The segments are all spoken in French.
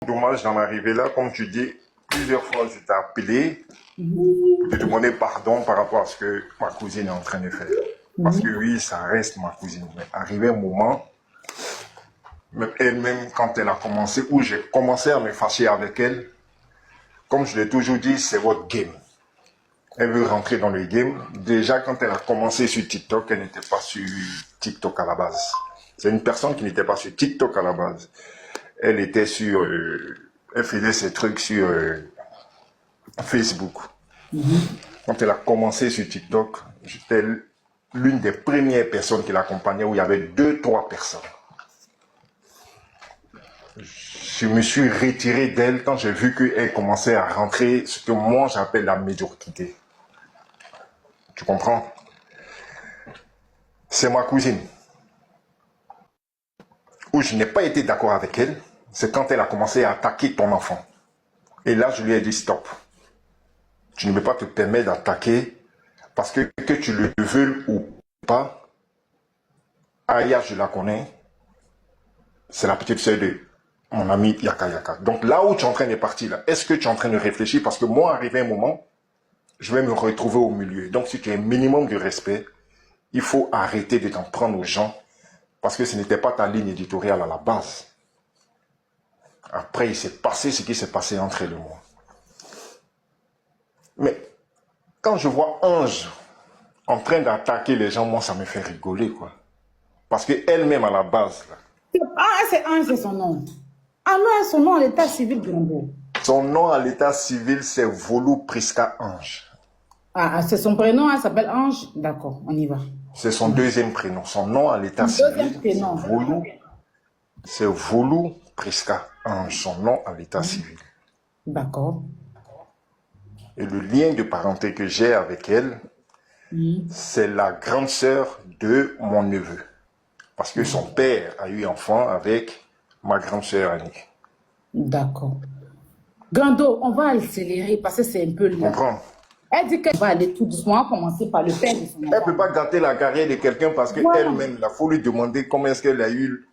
Dommage d'en arriver là, comme tu dis, plusieurs fois je t'ai appelé pour te demander pardon par rapport à ce que ma cousine est en train de faire. Parce que oui, ça reste ma cousine. Mais arrivé un moment, même elle-même, quand elle a commencé, où j'ai commencé à me fâcher avec elle, comme je l'ai toujours dit, c'est votre game. Elle veut rentrer dans le game. Déjà, quand elle a commencé sur TikTok, elle n'était pas sur TikTok à la base. C'est une personne qui n'était pas sur TikTok à la base. Elle était sur... elle faisait ses trucs sur Facebook. Quand elle a commencé sur TikTok, j'étais l'une des premières personnes qui l'accompagnait où il y avait 2-3 personnes. Je me suis retiré d'elle quand j'ai vu qu'elle commençait à rentrer ce que moi j'appelle la médiocrité. Tu comprends? C'est ma cousine. Où je n'ai pas été d'accord avec elle, c'est quand elle a commencé à attaquer ton enfant. Et là, je lui ai dit stop. Tu ne peux pas te permettre d'attaquer parce que tu le veux ou pas, Aya, je la connais, c'est la petite sœur de mon ami Yaka Yaka. Donc là où tu es en train de partir, là, est-ce que tu es en train de réfléchir? Parce que moi, arrivé un moment, je vais me retrouver au milieu. Donc si tu as un minimum de respect, il faut arrêter de t'en prendre aux gens parce que ce n'était pas ta ligne éditoriale à la base. Après, il s'est passé ce qui s'est passé entre elle et moi. Mais quand je vois Ange en train d'attaquer les gens, moi, ça me fait rigoler, quoi. Parce qu'elle-même, à la base, là, ah, c'est Ange, c'est son nom. Ah non, son nom à l'état civil de Granbo. son nom à l'état civil, c'est Volou Priska Ange. Ah, c'est son prénom, elle s'appelle Ange. D'accord, on y va. C'est son deuxième prénom. Son nom à l'état civil, c'est Volou Priska Ange. Son nom à l'état civil. D'accord. Et le lien de parenté que j'ai avec elle, c'est la grande sœur de mon neveu. Parce que son père a eu enfant avec ma grande sœur Annie. D'accord. Grando, on va accélérer parce que c'est un peu long. Comprends? Elle dit qu'elle va aller tout doucement, commencer par le père de son enfant. Elle ne peut pas gâter la carrière de quelqu'un parce qu'elle-même, il faut lui demander comment est-ce qu'elle a eu,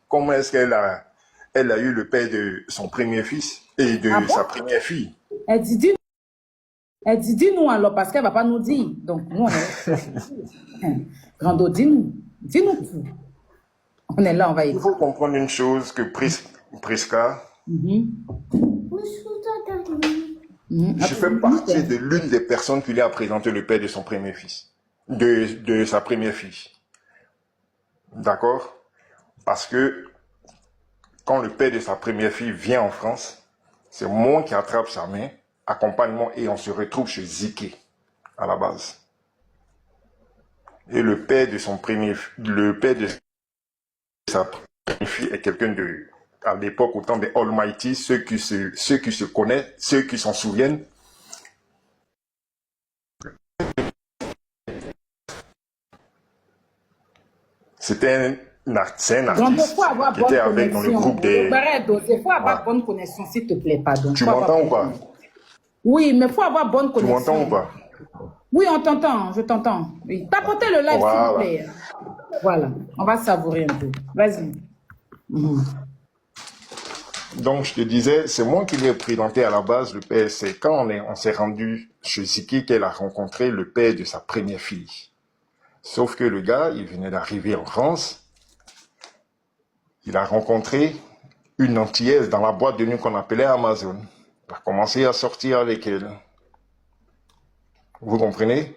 elle a eu le père de son premier fils et de sa première fille. Elle dit, dis-nous alors, parce qu'elle ne va pas nous dire. Donc, nous, on est... Grando, dis-nous tout. On est là, on va écouter. Il faut comprendre une chose, que Priska, je fais partie de l'une des personnes qui lui a présenté le père de son premier fils, de sa première fille. D'accord? Parce que quand le père de sa première fille vient en France, c'est moi qui attrape sa main, accompagnement, et on se retrouve chez Ziké, à la base. Et le père de sa première fille est quelqu'un de, à l'époque, au temps des Almighty, ceux qui se connaissent, ceux qui s'en souviennent. C'était un artiste qui était avec dans le groupe des... Il faut avoir bonne connexion, s'il te plaît, pardon. Tu m'entends ou pas? Oui, mais il faut avoir bonne connexion. Tu m'entends ou pas? Oui, on t'entend, je t'entends. Oui. Tapotez le live, s'il vous plaît. Voilà, on va savourer un peu. Vas-y. Donc, je te disais, c'est moi qui l'ai présenté à la base, le père. C'est quand on s'est rendu chez Ziki qu'elle a rencontré le père de sa première fille. Sauf que le gars, il venait d'arriver en France. Il a rencontré une Antillaise dans la boîte de nuit qu'on appelait Amazon. Il a commencé à sortir avec elle. Vous comprenez?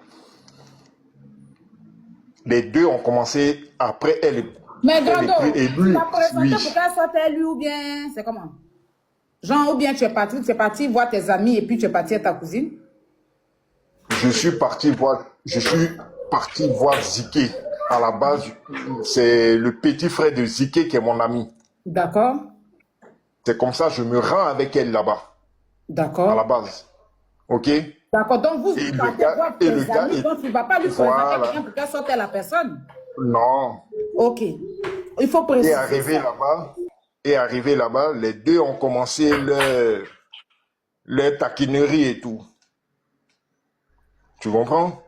Les deux ont commencé, après elle... Mais Grando, tu l'as présenté pour qu'elle sorte lui ou bien... C'est comment? Genre, ou bien tu es parti voir tes amis et puis tu es parti à ta cousine? Je suis parti voir Ziké. À la base, c'est le petit frère de Ziké qui est mon ami. D'accord. C'est comme ça, je me rends avec elle là-bas. D'accord. À la base. Ok? D'accord, donc vous partez voir tes amis, donc tu ne vas pas lui présenter quelqu'un pour qu'elle sorte la personne? Non. Ok. Il faut préciser. Et arrivé là-bas, les deux ont commencé leur taquinerie et tout. Tu comprends?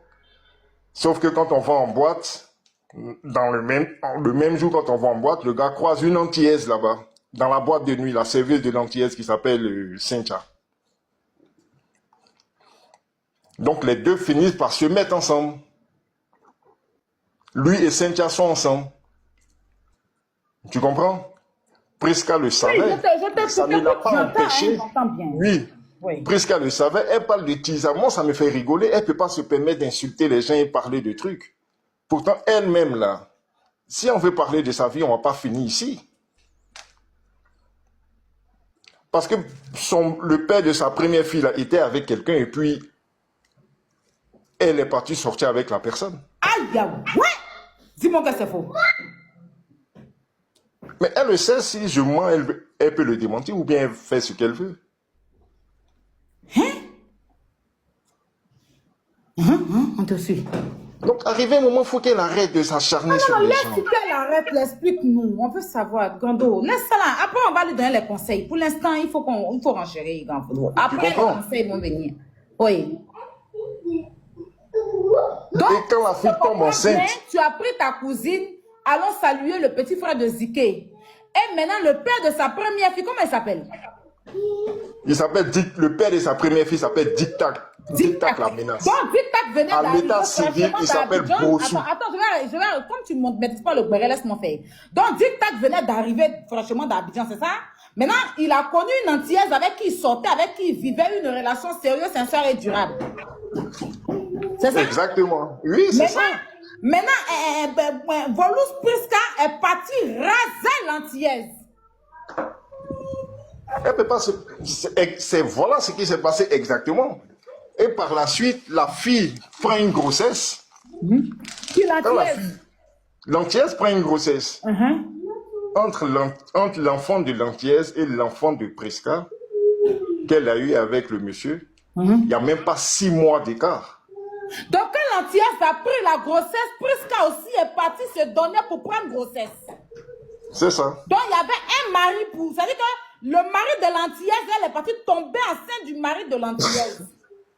Sauf que quand on va en boîte, le même jour quand on va en boîte, le gars croise une Antillaise là-bas. dans la boîte de nuit, la serveuse de l'antillaise qui s'appelle Cynthia. Donc les deux finissent par se mettre ensemble. Lui et Cynthia sont ensemble. Tu comprends? Prisca le savait. Ça ne l'a pas empêché. Oui. Oui. Prisca le savait. Elle parle de Tisa. Moi, ça me fait rigoler. Elle ne peut pas se permettre d'insulter les gens et parler de trucs. Pourtant, elle-même, là, si on veut parler de sa vie, on ne va pas finir ici. Parce que le père de sa première fille là, était avec quelqu'un et puis elle est partie sortir avec la personne. Aïe, ouais! Dis-moi que c'est faux. Mais elle le sait, si je mens, elle peut le démentir ou bien elle fait ce qu'elle veut. On te suit. Donc, arrivé un moment, il faut qu'elle arrête de s'acharner sur les gens. Laisse qu'elle arrête, explique-nous. On veut savoir, Gando. Laisse ça là. Après, on va lui donner les conseils. Pour l'instant, il faut renchérir, Gando. Après, les conseils vont venir. Oui. Donc, et quand la fille tombe enceinte, tu as pris ta cousine, allons saluer le petit frère de Ziké. Et maintenant, le père de sa première fille, comment il s'appelle? Il s'appelle le père de sa première fille s'appelle Dictac. Dictac la menace. Donc, Dictac venait d'arriver. À l'état civil, il s'appelle Bossou. Attends, je vais, comme tu ne me maîtrises pas le béret, laisse-moi faire. Donc, Dictac venait d'arriver, franchement, d'Abidjan, c'est ça? Maintenant, il a connu une antillaise avec qui il sortait, avec qui il vivait une relation sérieuse, sincère et durable. C'est ça? Exactement. Oui, c'est ça. Maintenant, Volus Prisca est parti raser l'antillaise. Elle peut pas voilà ce qui s'est passé exactement. Et par la suite, la fille prend une grossesse. Qui l'antillaise? L'antillaise prend une grossesse. Entre l'enfant de l'antillaise et l'enfant de Prisca, qu'elle a eu avec le monsieur, il n'y a même pas 6 mois d'écart. Donc, quand l'antillaise a pris la grossesse, Prisca aussi est partie se donner pour prendre grossesse. C'est ça. Donc, il y avait un mari pour... C'est-à-dire que le mari de l'antillaise, elle est partie tomber enceinte du mari de l'antillaise.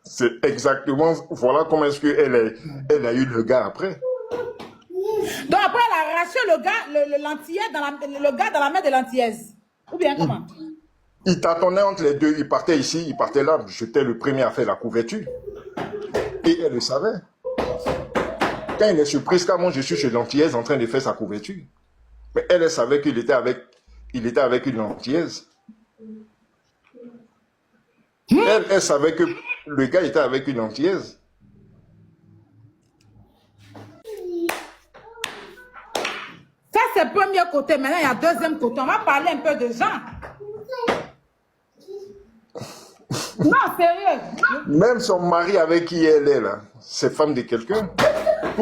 C'est exactement... Voilà comment est-ce qu'elle a eu le gars après. Donc, après, elle a arraché le gars, le gars dans la main de l'antillaise. Ou bien comment? Il tâtonnait entre les deux. Il partait ici, il partait là. J'étais le premier à faire la couverture. Et elle le savait. Quand il est sur Prisca, moi je suis chez l'antillaise en train de faire sa couverture. Mais elle savait qu'il était avec une antillaise. Elle savait que le gars était avec une antillaise. Ça, c'est le premier côté. Maintenant, il y a le deuxième côté. On va parler un peu de Jean. Non, sérieux. Même son mari avec qui elle est là, c'est femme de quelqu'un.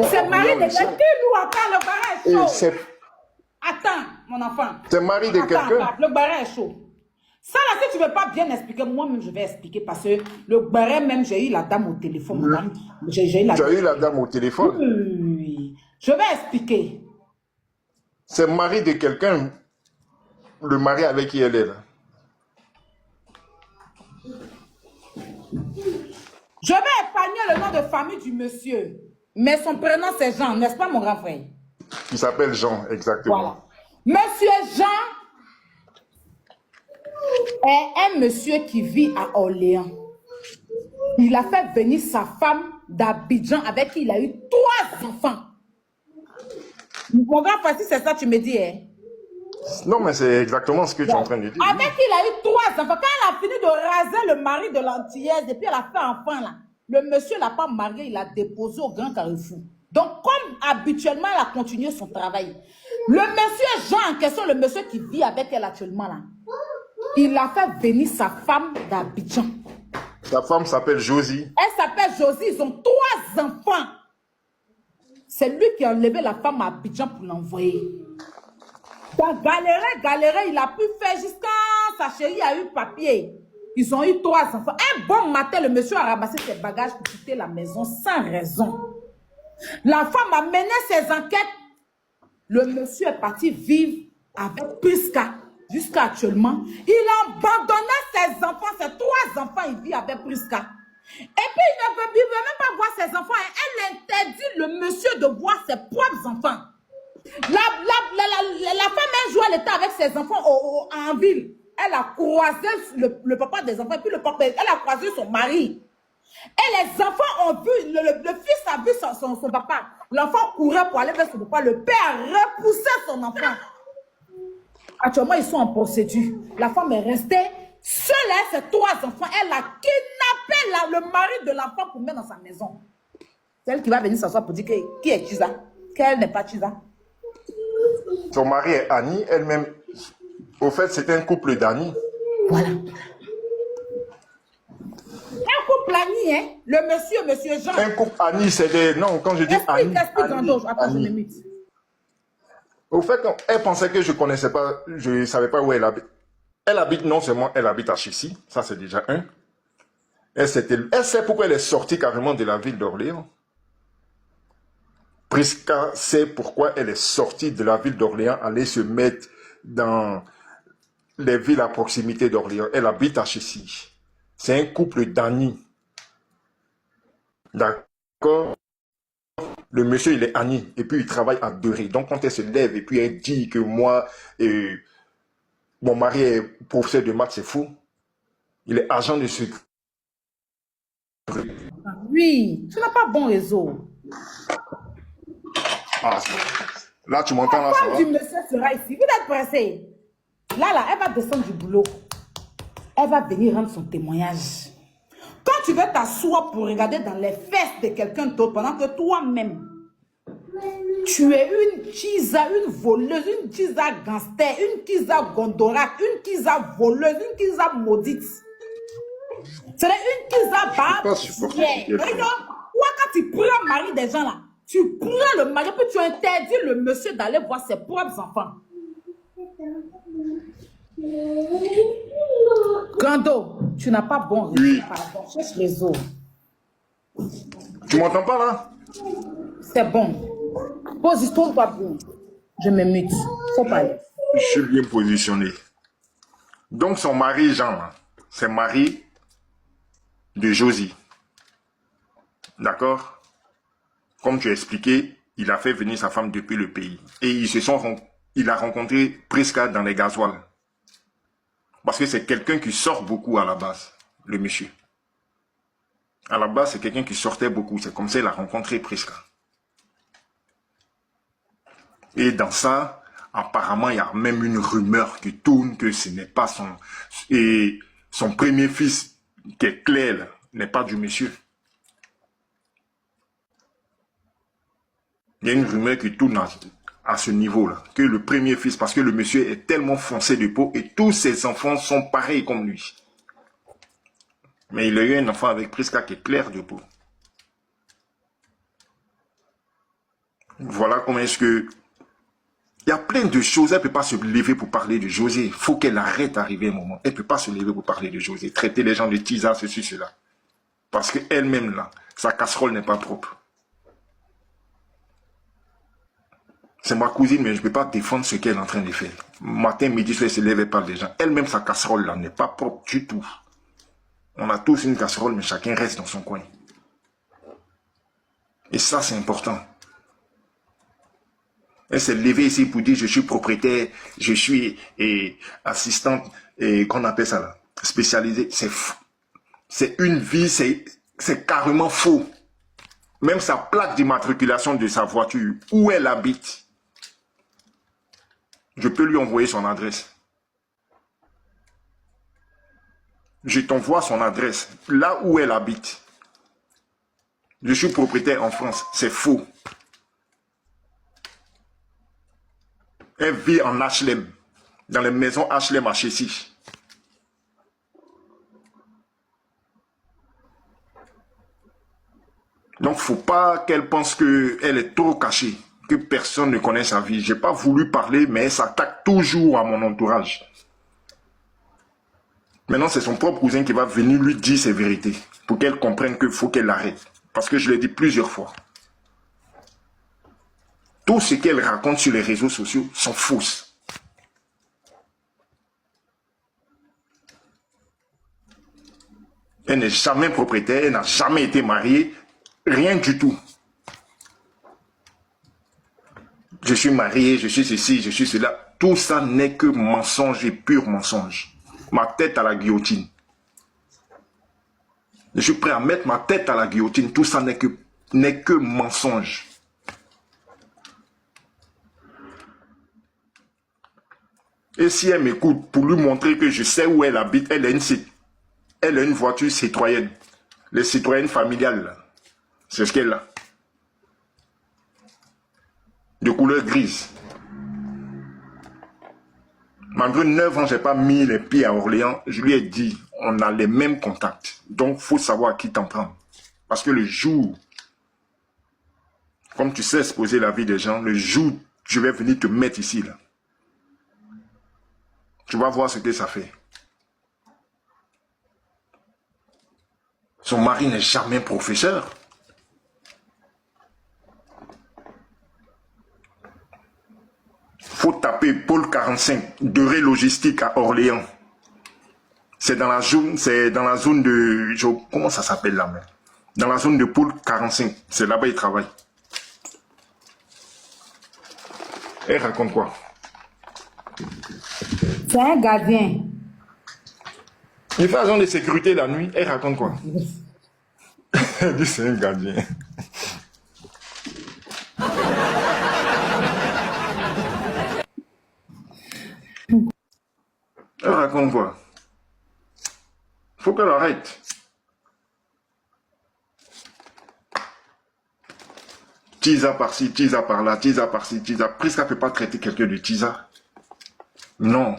C'est mari de quelqu'un ou attends, le barrage est chaud. Attends, mon enfant. C'est mari de quelqu'un. Le barrage est chaud. Ça là, si tu ne veux pas bien expliquer, moi-même je vais expliquer parce que le barrage même, j'ai eu la dame au téléphone, madame. Tu as eu la dame au téléphone? Oui. Je vais expliquer. C'est mari de quelqu'un, le mari avec qui elle est là. Je vais épargner le nom de famille du monsieur. Mais son prénom c'est Jean, n'est-ce pas mon grand frère? Il s'appelle Jean, exactement. Voilà. Monsieur Jean est un monsieur qui vit à Orléans. Il a fait venir sa femme d'Abidjan avec qui il a eu 3 enfants. Mon grand frère, si c'est ça, tu me dis, hein? Non, mais c'est exactement ce que tu es en train de dire. Avec qui il a eu 3 enfants. Quand elle a fini de raser le mari de l'antillaise et puis elle a fait enfant là, le monsieur ne l'a pas marié, il l'a déposé au Grand Carrefour. Donc, comme habituellement, elle a continué son travail. Le monsieur Jean en question, le monsieur qui vit avec elle actuellement là, il a fait venir sa femme d'Abidjan. Sa femme s'appelle Josie. Elle s'appelle Josie, ils ont 3 enfants. C'est lui qui a enlevé la femme à Abidjan pour l'envoyer. Donc, galéré, il a pu faire jusqu'à sa chérie a eu papier. Ils ont eu 3 enfants. Un bon matin, le monsieur a ramassé ses bagages pour quitter la maison sans raison. La femme a mené ses enquêtes. Le monsieur est parti vivre avec Prisca. Jusqu'à actuellement, il a abandonné ses enfants, ses 3 enfants, il vit avec Prisca. Et puis, il ne veut même pas voir ses enfants. Elle interdit le monsieur de voir ses propres enfants. La femme, un jour, elle était avec ses enfants en ville. Elle a croisé le papa des enfants, et puis le papa, elle a croisé son mari. Et les enfants ont vu, le fils a vu son papa. L'enfant courait pour aller vers son papa. Le père repoussait son enfant. Actuellement, ils sont en procédure. La femme est restée seule avec ses 3 enfants. Elle a kidnappé le mari de l'enfant pour mettre dans sa maison. C'est elle qui va venir s'asseoir pour dire qui est Chiza, qu'elle n'est pas Chiza. Son mari est Annie, elle-même. Au fait, c'était un couple d'Annie. Voilà. Un couple Annie, hein? Le monsieur Jean. Un couple Annie, c'est des... Non, quand je dis Annie... Attends, je m'imite. Au fait, elle pensait que je ne connaissais pas, je ne savais pas où elle habite. Elle habite, non seulement elle habite à Chessy, ça c'est déjà un. Elle sait pourquoi elle est sortie carrément de la ville d'Orléans. Prisca sait pourquoi elle est sortie de la ville d'Orléans, aller se mettre dans les villes à proximité d'Orléans. Elle habite à Chessy. C'est un couple d'amis. D'accord? Le monsieur, il est Annie, et puis il travaille à Beuré. Donc, quand elle se lève, et puis elle dit que moi, mon mari est professeur de maths, c'est faux. Il est agent de sécurité. Oui, tu n'as pas bon réseau. Ah, là, tu m'entends, là, La ça femme va? du monsieur sera ici. Vous êtes pressé. Là, elle va descendre du boulot. Elle va venir rendre son témoignage. Quand tu veux t'asseoir pour regarder dans les fesses de quelqu'un d'autre, pendant que toi-même, tu es une Chiza, une voleuse, une Chiza gangster, une Chiza gondorac, une Chiza voleuse, une Chiza maudite. C'est une Chiza barbière. Toi, quand tu prends le mari des gens là, tu prends le mari, puis tu interdis le monsieur d'aller voir ses propres enfants. Grando, tu n'as pas bon réseau. Oui. Pardon, cherche réseau. Tu m'entends pas, là? C'est bon. Position toi bien. Je me mute. Faut parler. Je suis bien positionné. Donc, son mari, Jean, c'est mari de Josie. D'accord? Comme tu as expliqué, il a fait venir sa femme depuis le pays. Et il a rencontré Prisca dans les gasoils. Parce que c'est quelqu'un qui sort beaucoup à la base, le monsieur. À la base, c'est quelqu'un qui sortait beaucoup. C'est comme ça qu'il a rencontré Prisca. Et dans ça, apparemment, il y a même une rumeur qui tourne que ce n'est pas son premier fils, qui est Claire, n'est pas du monsieur. Il y a une rumeur qui tourne à ce niveau-là, que le premier fils, parce que le monsieur est tellement foncé de peau et tous ses enfants sont pareils comme lui. Mais il a eu un enfant avec Prisca qui est clair de peau. Voilà comment est-ce que... Il y a plein de choses. Elle ne peut pas se lever pour parler de José. Il faut qu'elle arrête d'arriver un moment. Elle ne peut pas se lever pour parler de José. Traiter les gens de Tisa, ceci, cela. Parce qu'elle-même, là, sa casserole n'est pas propre. C'est ma cousine, mais je ne peux pas défendre ce qu'elle est en train de faire. Matin, midi, soir, elle se lève et parle des gens. Elle-même, sa casserole, là, n'est pas propre du tout. On a tous une casserole, mais chacun reste dans son coin. Et ça, c'est important. Elle s'est levée ici pour dire je suis propriétaire, je suis assistante, qu'on appelle ça là, spécialisée. C'est une vie, c'est carrément faux. Même sa plaque d'immatriculation de sa voiture, où elle habite, je peux lui envoyer son adresse. Je t'envoie son adresse, là où elle habite. Je suis propriétaire en France, c'est faux. Elle vit en HLM, dans les maisons HLM à Chessy. Donc, il ne faut pas qu'elle pense qu'elle est trop cachée, que personne ne connaît sa vie. Je n'ai pas voulu parler, mais elle s'attaque toujours à mon entourage. Maintenant, c'est son propre cousin qui va venir lui dire ses vérités, pour qu'elle comprenne qu'il faut qu'elle arrête. Parce que je l'ai dit plusieurs fois. Tout ce qu'elle raconte sur les réseaux sociaux sont fausses. Elle n'est jamais propriétaire, elle n'a jamais été mariée, rien du tout. je suis marié, je suis ceci, je suis cela. Tout ça n'est que mensonge et pur mensonge. Ma tête à la guillotine. Je suis prêt à mettre ma tête à la guillotine. Tout ça n'est que mensonge. Et si elle m'écoute, pour lui montrer que je sais où elle habite, elle a une voiture citoyenne. Les citoyennes familiales, c'est ce qu'elle a. De couleur grise. Malgré 9 ans, je n'ai pas mis les pieds à Orléans. Je lui ai dit, on a les mêmes contacts. Donc, il faut savoir à qui t'en prendre. Parce que le jour, comme tu sais exposer la vie des gens, le jour, je vais venir te mettre ici, là. Tu vas voir ce que ça fait. Son mari n'est jamais professeur. Faut taper pôle 45, Deré Logistique à Orléans. C'est dans la zone de... Comment ça s'appelle là, même? Dans la zone de pôle 45. C'est là-bas il travaille. Elle raconte quoi? C'est un gardien. Il fait agent de sécurité la nuit. Elle raconte quoi? Elle dit c'est un gardien. Elle raconte quoi? Faut qu'elle arrête. Tisa par-ci, tisa par-là, tisa par-ci, tisa. Presque elle ne peut pas traiter quelqu'un de tisa. Non.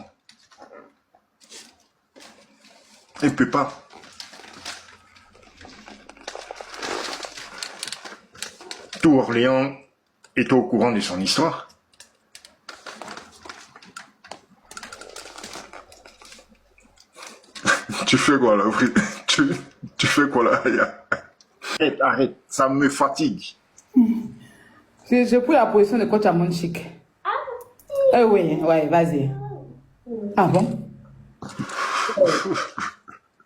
Elle ne peut pas. Tout Orléans est au courant de son histoire. Tu fais quoi là? Tu fais quoi là? Arrête, ça me fatigue. J'ai pris la position de coach à mon chic. Eh oui, ouais, vas-y. Ah bon?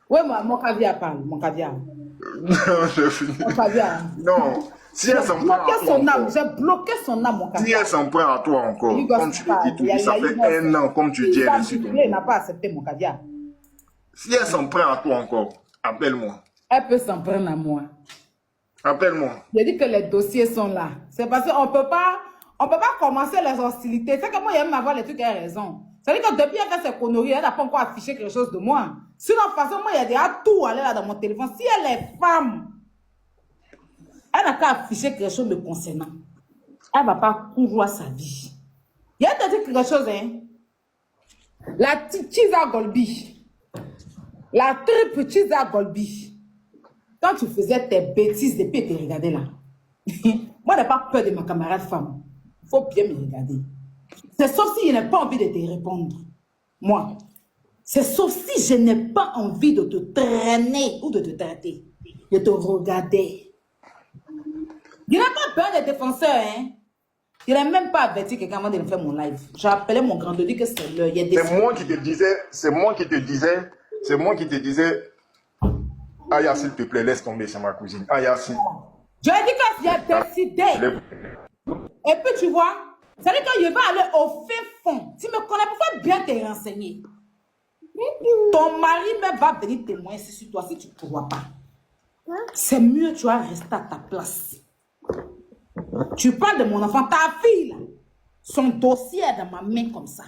Oui, mon caviar parle, mon caviar. Non, j'ai fini. Mon caviar. Non, si elle s'en prend à toi encore. J'ai bloqué son âme, mon caviar. Si elle s'en prend à toi encore, comme tu le dis toujours, ça fait 1 an, comme tu dis, elle est sur ton dos. Elle n'a pas accepté mon caviar. Si elle s'en prend à toi encore, appelle-moi. Elle peut s'en prendre à moi. Appelle-moi. J'ai dit que les dossiers sont là. C'est parce qu'on ne peut pas commencer les hostilités. C'est que moi, j'aime avoir les trucs, elle a raison. C'est-à-dire que depuis qu'elle fait ses conneries, elle n'a pas encore affiché quelque chose de moi. Sinon, de toute façon, moi, il y a déjà tout aller là dans mon téléphone. Si elle est femme, elle n'a qu'à afficher quelque chose me concernant. Elle ne va pas courir sa vie. Il y a te dire quelque chose, hein. La petite Tisa Golbi. La triple Tisa Golbi. Quand tu faisais tes bêtises depuis que tu regardais là, moi, je n'ai pas peur de ma camarade femme. Il faut bien me regarder. C'est sauf si je n'ai pas envie de te répondre. Moi. C'est sauf si je n'ai pas envie de te traîner ou de te traiter. De te regarder. Je n'ai pas peur des défenseurs, hein. Je n'ai même pas averti quelqu'un avant de faire mon live. J'ai appelé mon grand de dire que c'est l'heure. C'est moi qui te disais, Aya, s'il te plaît, laisse tomber, c'est ma cousine. Aya, s'il... Je ai dit que j'ai décidé. Et puis tu vois, c'est-à-dire que je vais aller au fin fond. Tu me connais, pourquoi bien te renseigner? Ton mari même va venir témoigner sur toi si tu ne crois pas. C'est mieux, tu vas rester à ta place. Tu parles de mon enfant, ta fille, là. Son dossier est dans ma main comme ça.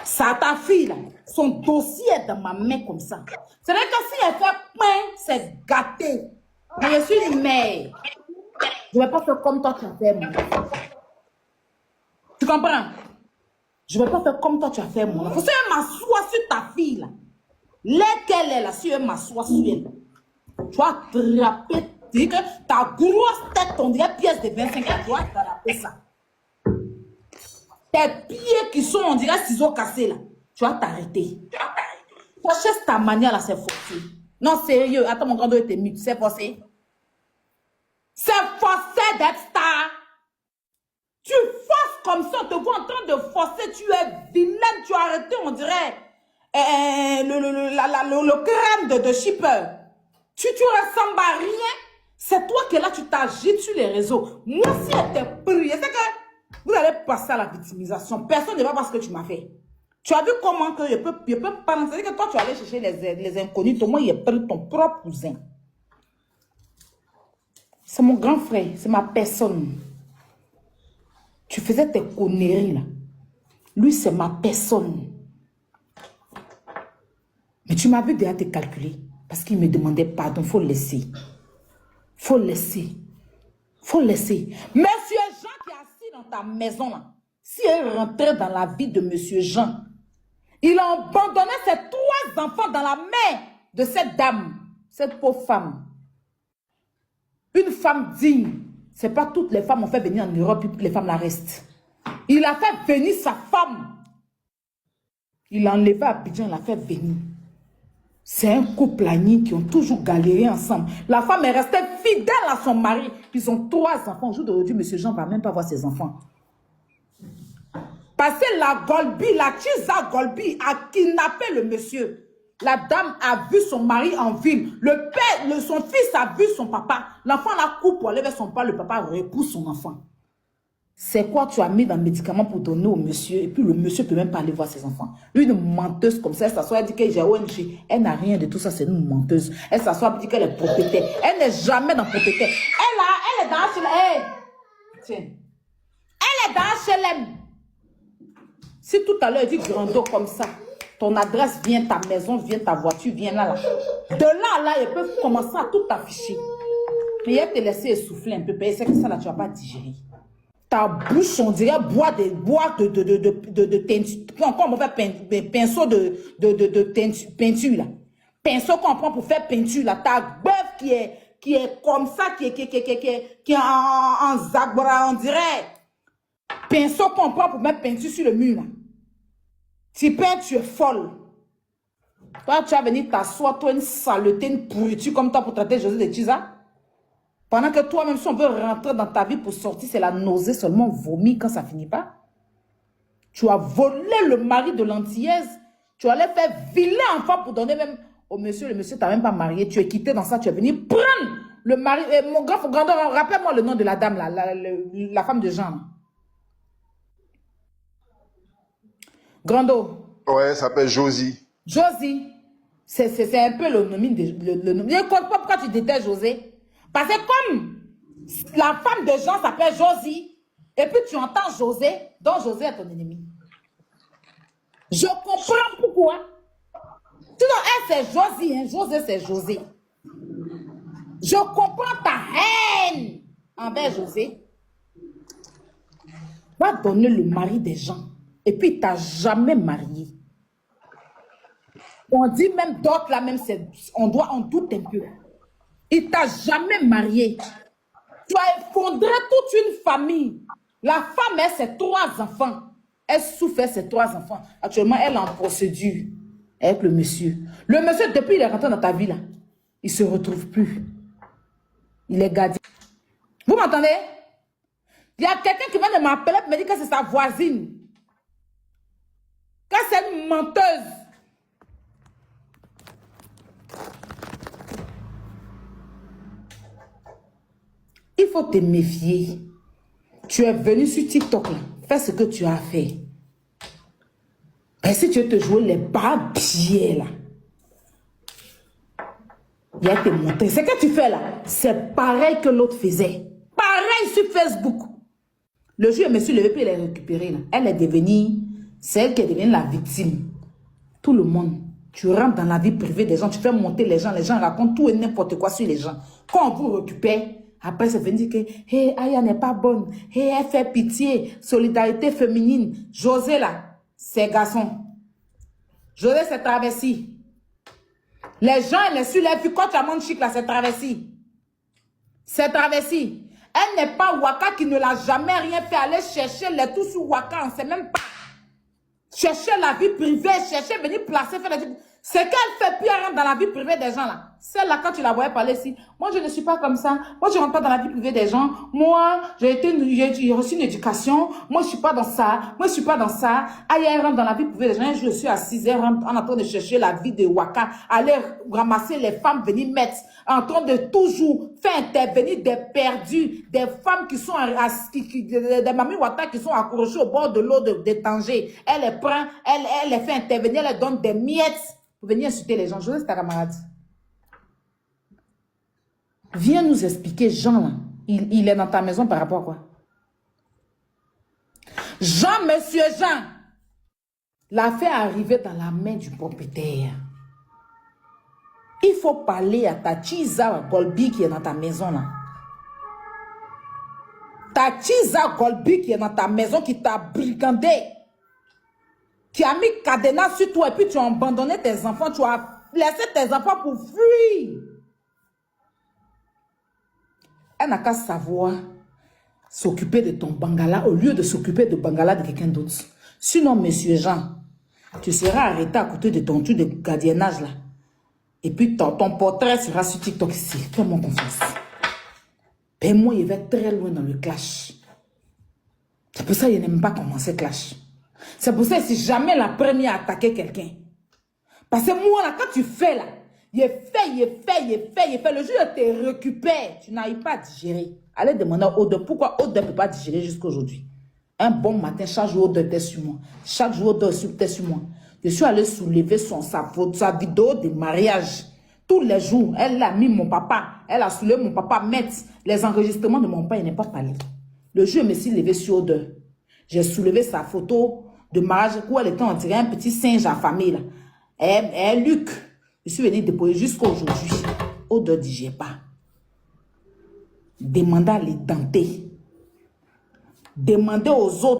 Ça, ta fille, là. Son dossier est dans ma main comme ça. C'est-à-dire que si elle fait pain, c'est gâté. Mais je suis une mère. Je ne vais pas faire comme toi tu as fait, mon enfant. Tu comprends? Je ne vais pas faire comme toi tu as fait, mon enfant. Si elle m'assoit sur ta fille, là, laquelle est là, si elle m'assoit sur elle, tu vas attraper, dire que ta grosse tête, on dirait pièce de 25 ans, tu vas attraper ça. Tes pieds qui sont, on dirait ciseaux cassés, là, tu vas t'arrêter. Ta chaise, ta manière, là, c'est forcé. Non, sérieux, attends, mon grand dos était mute, c'est forcé. C'est forcé d'être star. Tu forces comme ça, on te voit en train de forcer, tu es vilaine, tu as arrêté, on dirait, le crème de shipper. Tu ressembles à rien. C'est toi qui es là, tu t'agites sur les réseaux. Moi, si elle t'est pris, c'est que vous allez passer à la victimisation. Personne ne va voir ce que tu m'as fait. Tu as vu comment que je peux pas... C'est-à-dire que toi, tu allais chercher les inconnus. Toi, il a pris ton propre cousin. C'est mon grand frère, c'est ma personne. Tu faisais tes conneries là. Lui, c'est ma personne. Mais tu m'as vu déjà te calculer. Parce qu'il me demandait pardon, il faut le laisser. Faut laisser. Faut laisser. Monsieur Jean qui est assis dans ta maison là, si elle rentrait dans la vie de Monsieur Jean, il a abandonné ses 3 enfants dans la main de cette dame, cette pauvre femme. Une femme digne. C'est pas toutes les femmes ont fait venir en Europe et toutes les femmes la restent. Il a fait venir sa femme. Il l'a enlevé à Abidjan, il l'a fait venir. C'est un couple amis qui ont toujours galéré ensemble. La femme est restée fidèle à son mari. Ils ont 3 enfants. Au jour d'aujourd'hui, M. Jean ne va même pas voir ses enfants. Parce que la Golbi, la Chiza Golbi a kidnappé le monsieur. La dame a vu son mari en ville. Le père, son fils a vu son papa. L'enfant la coupe pour aller vers son père. Le papa repousse son enfant. C'est quoi tu as mis dans le médicament pour donner au monsieur? Et puis le monsieur ne peut même pas aller voir ses enfants. Lui, une menteuse comme ça, elle s'assoit, elle dit que j'ai ONG. Elle n'a rien de tout ça, c'est une menteuse. Elle s'assoit, elle dit qu'elle est propriétaire. Elle n'est jamais dans propriétaire. Elle est dans HLM. Hey. Tiens. Elle est dans HLM. Si tout à l'heure, elle dit Grando comme ça, ton adresse vient, ta maison vient, ta voiture vient là. De là à là, ils peuvent commencer à tout afficher. Et elle te laisser essouffler un peu. C'est que ça là, tu ne vas pas digérer. Ta bouche, on dirait bois de teinture. Encore, on fait pinceau de peinture là. Pinceau qu'on prend pour faire peinture là. Ta bœuf qui est comme ça, qui est en zagbora, on dirait. Pinceau qu'on prend pour mettre peinture sur le mur là. Tu peins, tu es folle. Toi, tu vas venir t'asseoir, toi, une saleté, une pourriture comme toi pour traiter José de Chiza. Pendant que toi-même, si on veut rentrer dans ta vie pour sortir, c'est la nausée seulement, vomir quand ça finit pas. Tu as volé le mari de l'antillaise. Tu allais faire vilain enfant pour donner même au monsieur. Le monsieur t'a même pas marié. Tu es quitté dans ça. Tu es venu prendre le mari. Mon grand grandeur, rappelle-moi le nom de la dame, là, la femme de Jean. Grando. Ouais, elle s'appelle Josie. Josie. C'est un peu le nom. Je ne comprends pas pourquoi tu détestes José. Parce que comme la femme de Jean s'appelle Josie, et puis tu entends José, donc José est ton ennemi. Je comprends pourquoi. Sinon, elle c'est Josie, hein? José c'est José. Je comprends ta haine envers José. Va donner le mari des gens, et puis il t'a jamais marié. On dit même d'autres là, même on doute un peu. Il t'a jamais marié. Tu as effondré toute une famille. La femme a ses 3 enfants. Elle souffre ses 3 enfants. Actuellement, elle est en procédure avec le monsieur. Le monsieur, depuis qu'il est rentré dans ta vie, là, il ne se retrouve plus. Il est gardien. Vous m'entendez? Il y a quelqu'un qui vient de m'appeler pour me dire que c'est sa voisine. Que c'est une menteuse. Il faut te méfier. Tu es venu sur TikTok, là. Fais ce que tu as fait. Et si tu veux te jouer les bas pieds, là, il y a tes montées. Ce que tu fais, là, c'est pareil que l'autre faisait. Pareil sur Facebook. Le jour où je me suis levé, puis elle est récupérée, là. Elle est devenue, c'est elle qui est devenue la victime. Tout le monde. Tu rentres dans la vie privée des gens, tu fais monter les gens racontent tout et n'importe quoi sur les gens. Quand on vous récupère, après, c'est venu dire que hey, Aya n'est pas bonne. Hey, elle fait pitié. Solidarité féminine. José, là, c'est garçon. José, c'est travesti. Les gens, elle est sur les filles. Quand tu as mon chic, là, c'est travesti. C'est travesti. Elle n'est pas Waka qui ne l'a jamais rien fait. Aller chercher les tout sur Waka, on ne sait même pas. Chercher la vie privée, chercher, venir placer, faire des... Ce qu'elle fait, puis elle rentre dans la vie privée des gens, là. Celle-là, quand tu la voyais parler ici, moi, je ne suis pas comme ça. Moi, je ne rentre pas dans la vie privée des gens. Moi, j'ai reçu une éducation. Moi, je ne suis pas dans ça. Moi, je ne suis pas dans ça. Aïe, elle rentre dans la vie privée des gens. Je suis assise, elle rentre en train de chercher la vie de Waka, aller ramasser les femmes, venir mettre, en train de toujours faire intervenir des perdus, des femmes qui sont, des mamies Wata qui sont accrochées au bord de l'eau de Tanger. Elle les prend, elle les fait intervenir, elle les donne des miettes pour venir insulter les gens. Je laisse ta camarade. Viens nous expliquer, Jean, là. Il est dans ta maison par rapport à quoi? Jean, monsieur Jean, l'affaire est arrivée dans la main du propriétaire. Il faut parler à ta Chiza Golbi qui est dans ta maison, là. Ta Chiza Golbi qui est dans ta maison, qui t'a brigandé, qui a mis cadenas sur toi et puis tu as abandonné tes enfants, tu as laissé tes enfants pour fuir. Elle n'a qu'à savoir s'occuper de ton bangala au lieu de s'occuper de bangala de quelqu'un d'autre. Sinon, monsieur Jean, tu seras arrêté à côté de ton truc de gardiennage là. Et puis ton portrait sera sur TikTok ici. Fais-moi confiance. Et moi, il va très loin dans le clash. C'est pour ça qu'il n'aime pas commencer clash. C'est pour ça que c'est jamais la première à attaquer quelqu'un. Parce que moi, là, quand tu fais là, il fait. Le jour où tu te récupères, tu n'arrives pas à digérer. Allez demander à Ode pourquoi Ode ne peut pas digérer jusqu'à aujourd'hui. Un bon matin, chaque jour Ode était sur moi. Chaque jour Ode était sur moi. Je suis allé soulever sa vidéo de mariage. Tous les jours, elle a mis mon papa. Elle a soulevé mon papa, mettre les enregistrements de mon papa, il n'est pas parlé. Le jour où je me suis levé sur Ode, j'ai soulevé sa photo de mariage où elle était, on dirait un petit singe à famille là. Et Luc, je suis venu déposer jusqu'à aujourd'hui. Ode ne digère pas. Demandez à les denter. Demandez aux autres.